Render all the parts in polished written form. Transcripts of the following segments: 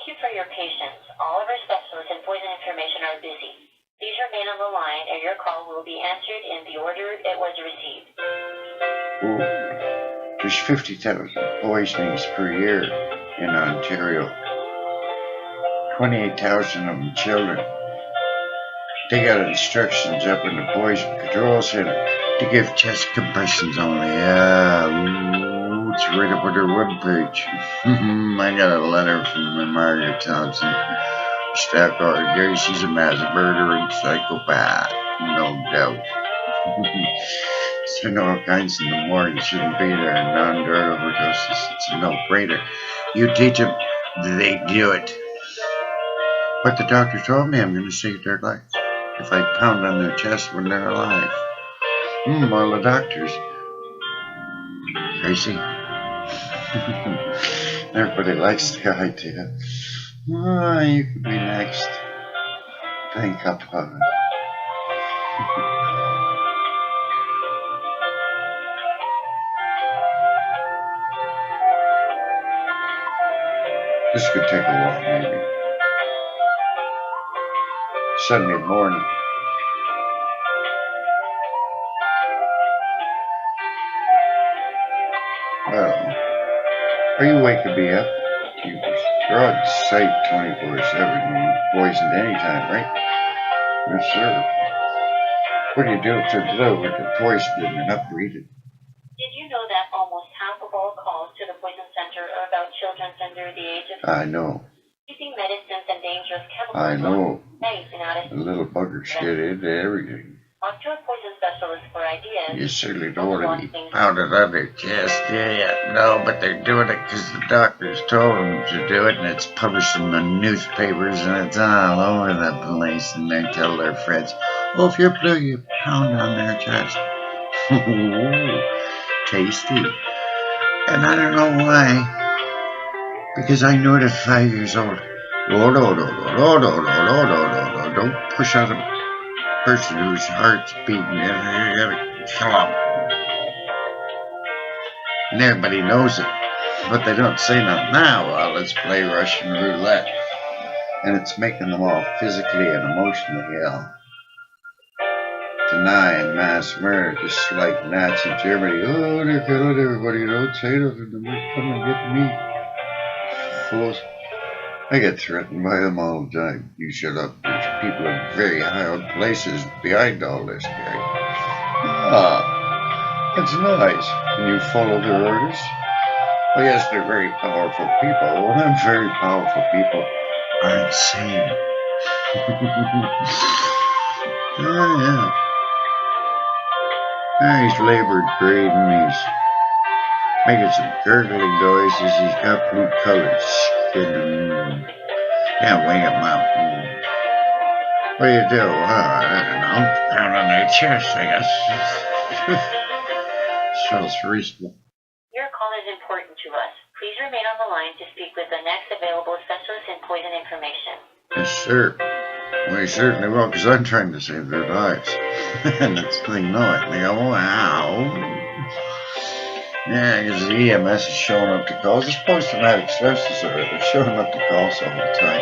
you for your patience. All of our specialists in poison information are busy. Please remain on the line and your call will be answered in the order it was received. Ooh, there's 50,000 poisonings per year in Ontario. 28,000 of them children. They got instructions up in the Poison Control Center to give chest compressions only. Yeah, ooh, it's right up on their webpage. I got a letter from Margaret Thompson. Staff Gary, she's a mass murderer and psychopath, no doubt. So all kinds in the morgue, you shouldn't be there. Non-drug overdoses, it's a no-brainer. You teach them, they do it. But the doctor told me I'm going to save their lives if I pound on their chest when they're alive. All the doctors. Crazy. Everybody likes the idea. Oh, you could be next. Think about it. This could take a while, maybe. Sunday morning. Well, are you waking me up? You're on site 24/7. Poisoned anytime, right? Yes, sir. What do you do if they're low with the poison and they're not breathing? Did you know that almost half of all calls to the poison center are about children under the age of... I know. Using medicines and dangerous chemicals. I know. Safe and out of... The little buggers get into everything. Talk to a poison specialist for ideas. You certainly don't want to be pounded on their chest. Yeah. No, but they're doing it because the doctors told them to do it, and it's published in the newspapers, and it's all over the place, and they tell their friends, oh, if you're blue, you pound on their chest. Ooh, tasty. And I don't know why, because I knew it at 5 years old. Oh, no, don't push on a person whose heart's beating. You gotta kill them. And everybody knows it, but they don't say nothing. Now, well, let's play Russian roulette. And it's making them all physically and emotionally ill. Denying mass murder, just like Nazi Germany. Oh, they're killing everybody. Don't say nothing. They might come and get me. Fools. I get threatened by them all the time. You shut up. There's people in very high up places behind all this, Gary. It's nice. Can you follow their orders? Well, yes, they're very powerful people. Well, them very powerful people are insane. Oh, yeah. He's labored breathing. He's making some gurgling noises. He's got blue colored skin. Yeah, wing him out. What do you do? I don't know. Pound on their chest, I guess. Sounds reasonable. Your call is important to us. Please remain on the line to speak with the next available specialist in poison information. Yes, sir. Well, you certainly will, because I'm trying to save their lives. And they know it. They go, wow. Yeah, because the EMS is showing up to calls. It's post-traumatic stress disorder. They're showing up to calls all the time.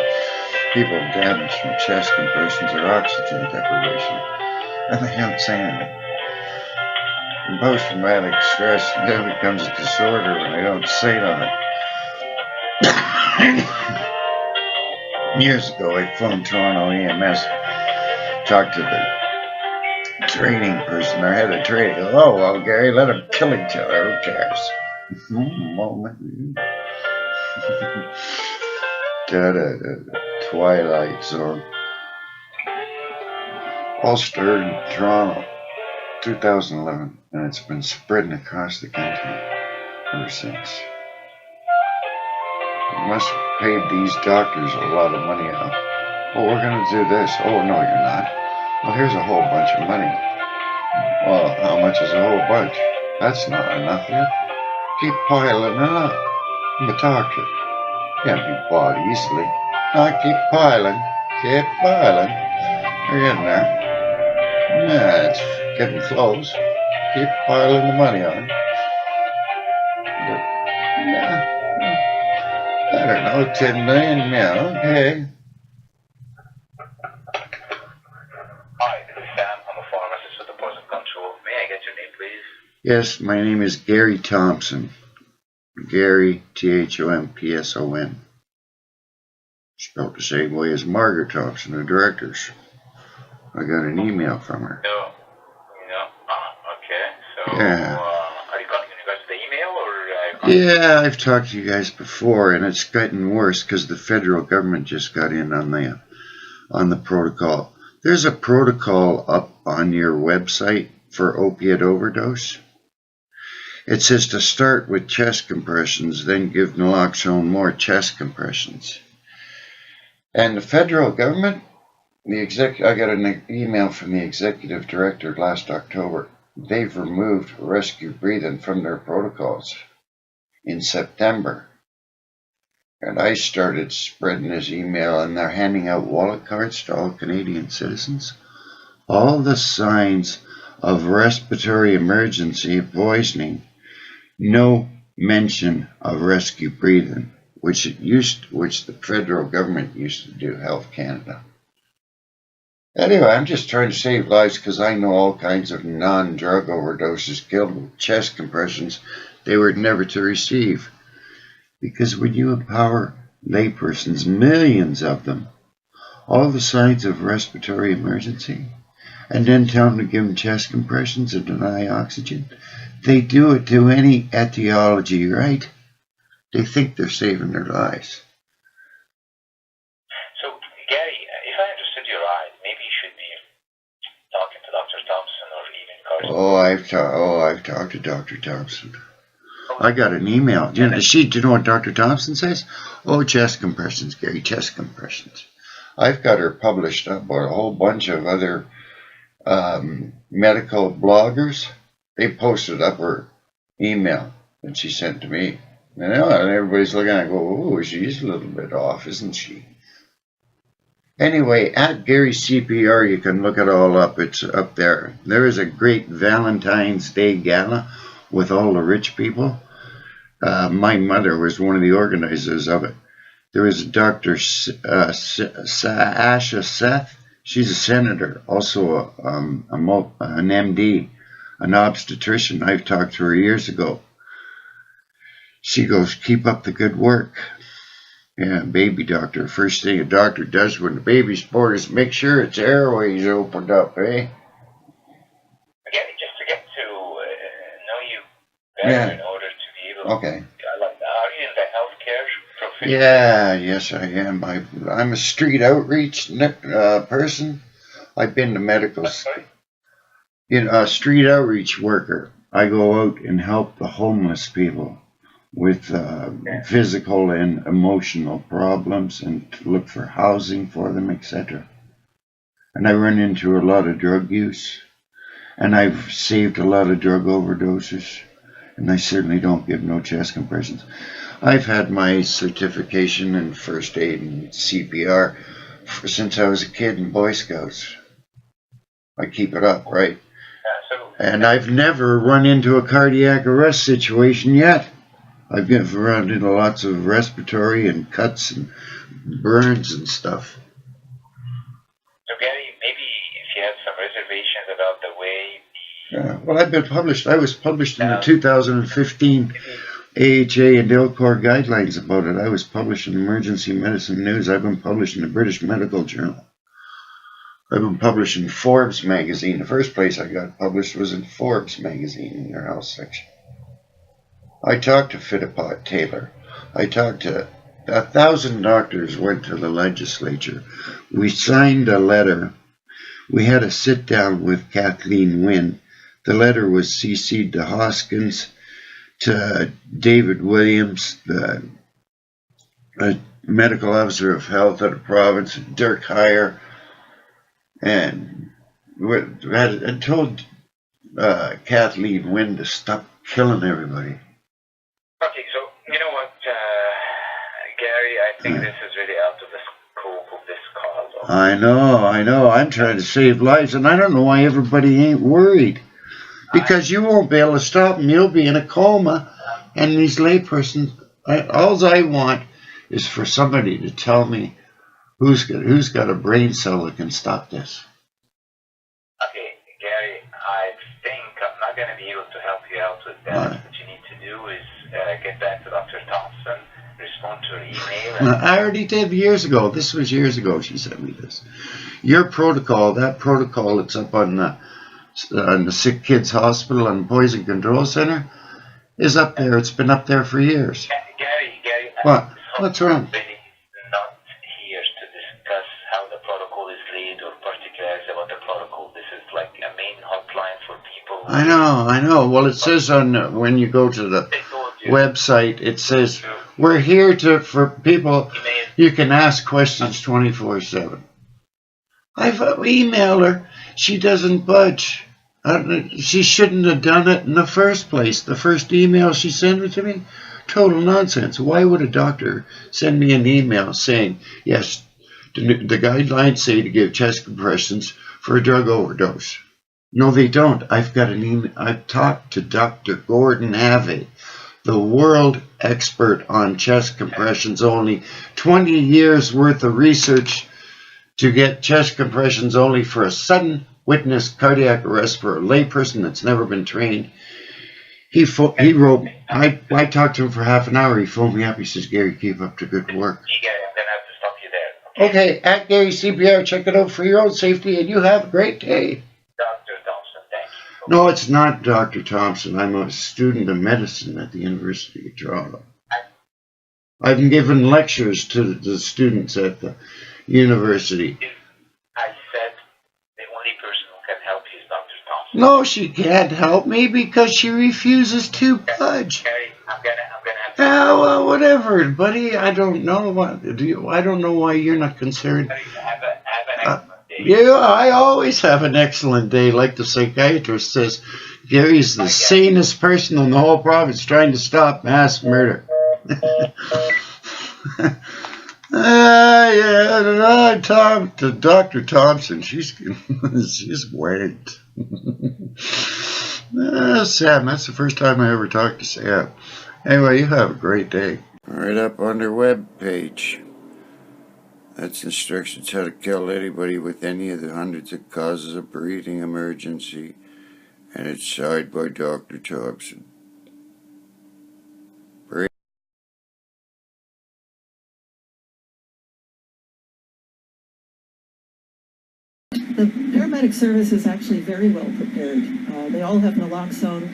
People damaged from chest compressions or oxygen deprivation. And they don't say anything. And post-traumatic stress then becomes a disorder when they don't say nothing. Years ago, I phoned Toronto EMS, talked to the training person, our head of training. Oh, well, Gary, let them kill each other. Who cares? Moment. Twilight Zone. All started in Toronto, 2011, and it's been spreading across the country ever since. You must have paid these doctors a lot of money out. Oh, we're going to do this. Oh, no, you're not. Well, here's a whole bunch of money. Well, how much is a whole bunch? That's not enough yet. Keep piling it up. I'm a doctor. Can't be bought easily. No, keep piling. Keep piling. You're getting there. Yeah, it's getting close. Keep piling the money on. But, yeah, don't know, 10 million, yeah, okay. Hi, this is Sam. I'm a pharmacist with the Poison Control. May I get your name, please? Yes, my name is Gary Thompson. Gary, Thompson. Spelled the same way as Margaret Thompson, the directors. I got an email from her. No. Okay. So, Yeah. are you calling in regards to the email, or Yeah, I've talked to you guys before, and it's gotten worse because the federal government just got in on the protocol. There's a protocol up on your website for opiate overdose. It says to start with chest compressions, then give naloxone more chest compressions. And the federal government, I got an email from the executive director last October. They've removed rescue breathing from their protocols in September. And I started spreading this email, and they're handing out wallet cards to all Canadian citizens. All the signs of respiratory emergency poisoning, no mention of rescue breathing, which the federal government used to do, Health Canada. Anyway, I'm just trying to save lives because I know all kinds of non-drug overdoses killed with chest compressions they were never to receive. Because when you empower laypersons, millions of them, all the signs of respiratory emergency, and then tell them to give them chest compressions and deny oxygen, they do it to any etiology, right? They think they're saving their lives. So, Gary, if I understood you right, maybe you should be talking to Dr. Thompson or even Carson. I've talked to Dr. Thompson. I got an email. Do you know what Dr. Thompson says? Oh, chest compressions, Gary, chest compressions. I've got her published up by a whole bunch of other medical bloggers. They posted up her email that she sent to me. And everybody's looking at it and go, oh, she's a little bit off, isn't she? Anyway, at Gary CPR, you can look it all up. It's up there. There is a great Valentine's Day gala with all the rich people. My mother was one of the organizers of it. There was Dr. Asha Seth. She's a senator, also an MD, an obstetrician. I've talked to her years ago. She goes, keep up the good work. Yeah, baby doctor. First thing a doctor does when the baby's born is make sure its airways opened up, eh? Again, just to get to know you better in order to be able to... Okay. Are you in the healthcare profession? Yeah, yes I am. I'm a street outreach person. I've been to medical school. A street outreach worker. I go out and help the homeless people with physical and emotional problems and look for housing for them, etc. And I run into a lot of drug use, and I've saved a lot of drug overdoses, and I certainly don't give no chest compressions. I've had my certification in first aid and CPR since I was a kid in Boy Scouts. I keep it up, right? And I've never run into a cardiac arrest situation yet. I've run into lots of respiratory and cuts and burns and stuff. So Gary, maybe if you have some reservations about the way... Well, I've been published. I was published in the 2015 AHA and ILCOR guidelines about it. I was published in Emergency Medicine News. I've been published in the British Medical Journal. I've been published in Forbes magazine. The first place I got published was in Forbes magazine in their health section. I talked to Fittipaldi Taylor. I talked to 1,000 doctors went to the legislature. We signed a letter. We had a sit down with Kathleen Wynne. The letter was CC'd to Hoskins, to David Williams, the medical officer of health of the province, Dirk Heyer, and I told Kathleen Wynne to stop killing everybody. Okay, so you know what, Gary, I think this is really out of the scope of this call. Though. I know. I'm trying to save lives, and I don't know why everybody ain't worried. Because you won't be able to stop them. You'll be in a coma, and these laypersons, all I want is for somebody to tell me who's got a brain cell that can stop this. Okay, Gary, I think I'm not going to be able to help you out with that. What you need to do is get back to Dr. Thompson, respond to her email. I already did years ago. This was years ago. She sent me this. Your protocol, that protocol, it's up on the Sick Kids Hospital and Poison Control Center, is up there. It's been up there for years. Gary. What? What's wrong? Really not here to discuss how the protocol is laid or particulars about the protocol. This is like a main hotline for people. I know. Well, it says on when you go to the website, it says we're here for people. You can ask questions 24/7. I've emailed her. She doesn't budge. She shouldn't have done it in the first place. The first email she sent it to me, total nonsense. Why would a doctor send me an email saying, yes, the guidelines say to give chest compressions for a drug overdose? No, they don't. I've got an email. I've talked to Dr. Gordon Have, the world expert on chest compressions only. 20 years worth of research to get chest compressions only for a sudden witness cardiac arrest for a layperson that's never been trained. He wrote, I talked to him for half an hour. He phoned me up. He says, Gary, keep up the good work. Gary, I'm going to have to stop you there. Okay, at Gary CPR, check it out for your own safety, and you have a great day. Dr. Thompson, thank you. No, it's not Dr. Thompson. I'm a student of medicine at the University of Toronto. I've been giving lectures to the students at the university. I said the only person who can help you is Dr. Thompson. No, she can't help me because she refuses to budge. Gary, I'm gonna have to. Well, whatever, buddy. I don't know I don't know why you're not concerned. Gary, have an excellent day. Yeah, I always have an excellent day. Like the psychiatrist says, Gary's the sanest person in the whole province trying to stop mass murder. I talked to Dr. Thompson. She's wanked. Sam, that's the first time I ever talked to Sam. Anyway, you have a great day. Right up on their web page. That's instructions how to kill anybody with any of the hundreds of causes of breathing emergency. And it's signed by Dr. Thompson. The paramedic service is actually very well prepared. They all have naloxone.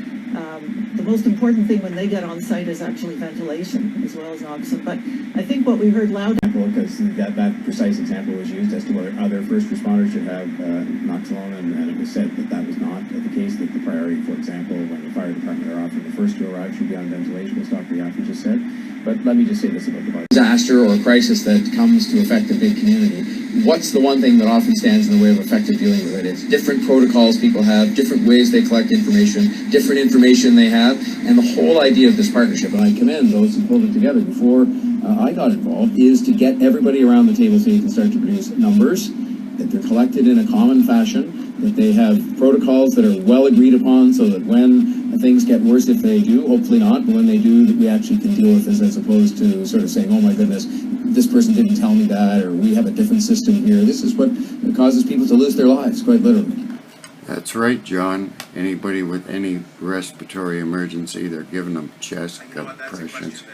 The most important thing when they get on site is actually ventilation as well as oxygen. But I think what we heard loud... Because that precise example was used as to whether other first responders should have naloxone, and it was said that was not the case, that the priority, for example, when the fire department are often the first to arrive, should be on ventilation, as Dr. Yaffe just said. But let me just say this about the disaster or crisis that comes to affect a big community. What's the one thing that often stands in the way of effective dealing with it? It's different protocols people have, different ways they collect information, different information they have, and the whole idea of this partnership, and I commend those who pulled it together before I got involved, is to get everybody around the table so you can start to produce numbers, that they're collected in a common fashion, that they have protocols that are well agreed upon so that when things get worse, if they do, hopefully not, but when they do, that we actually can deal with this, as opposed to sort of saying, oh my goodness, this person didn't tell me that, or we have a different system here. This is what causes people to lose their lives, quite literally. That's right, John. Anybody with any respiratory emergency, they're giving them chest compressions.